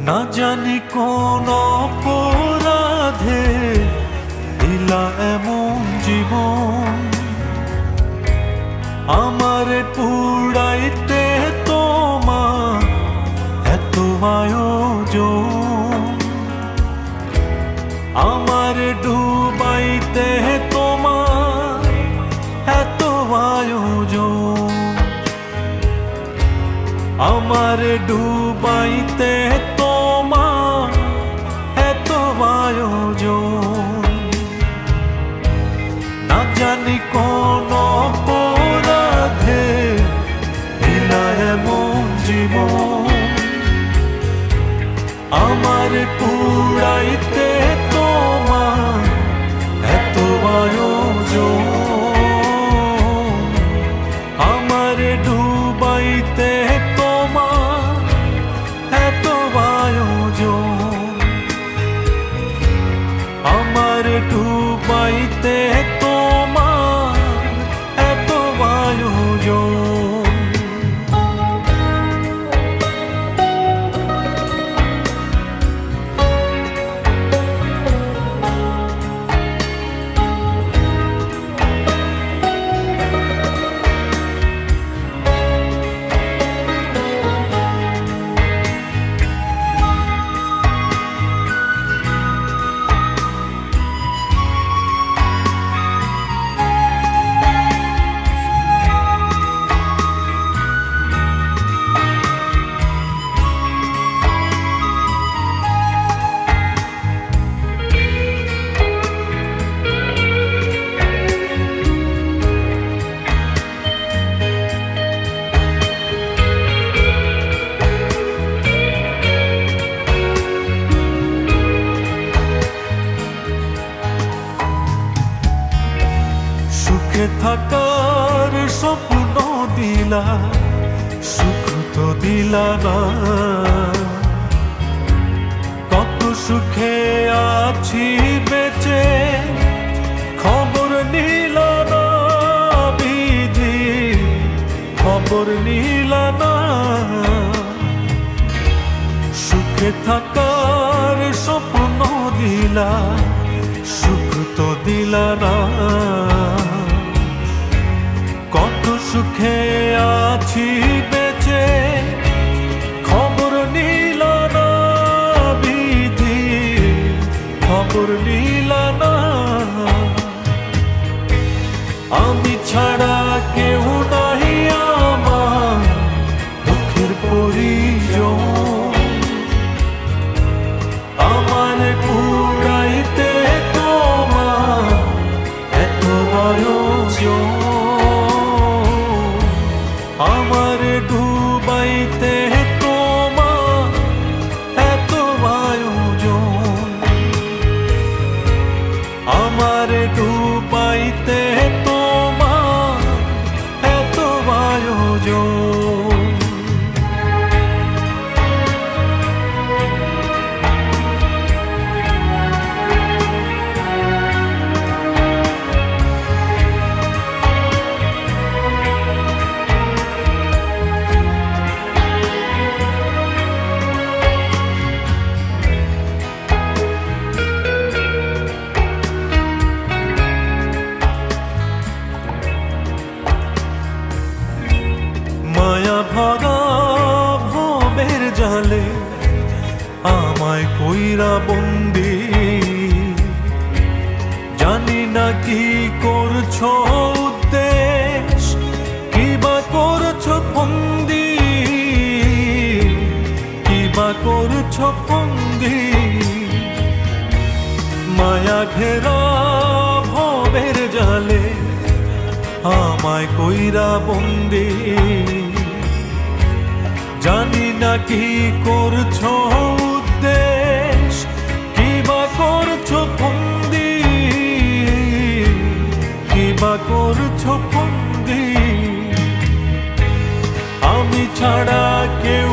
না জানি কোন অপরাধে দিলা এমন জীবন, আমারে পুড়াইতে তোমার এত আয়োজন, আমারে ডুবাইতে তোমার এত আয়োজন, আমারে ডুবাইতে তোমার এত আয়োজন। না জানি কোন অপরাধে দিলা এমন জীবন, আমারে পুড়াইতে তোমার এত আয়োজন, আমারে ডুবাইতে তোমার এত আয়োজন, আমারে ডুবাইতে তোমার এত আয়োজন। সুখে থাকার স্বপ্ন দিলা, সুখ তো দিলা না, কত সুখে আছি বেঁচে খবর নিলা না, বিধি খবর নিলা না। সুখে থাকার স্বপ্ন দিলা, সুখ তো দিলা না, কত সুখে আছি বেঁচে খবর নিলা না, বিধি খবর নিলা না। আমি ছাড়া কেউ নাহি আমার দুঃখের পরিজন, আমার পুরাইতে তোমার এত আয়োজন, আমারে ডুবাইতে তোমার এত আয়োজন, আমারে ডুবাইতে তোমার এত আয়োজন। মায়া ভরা ভবের জালে আমায় কইরা বন্দি, জানি না কি করছো উদ্দেশ, কি বা করছো ফন্দি, কি বন্দি। জানি না কি করছো উদ্দেশ, কি বা করছো ফন্দি, কি বা করছো ফন্দি। আমি ছাড়া কেউ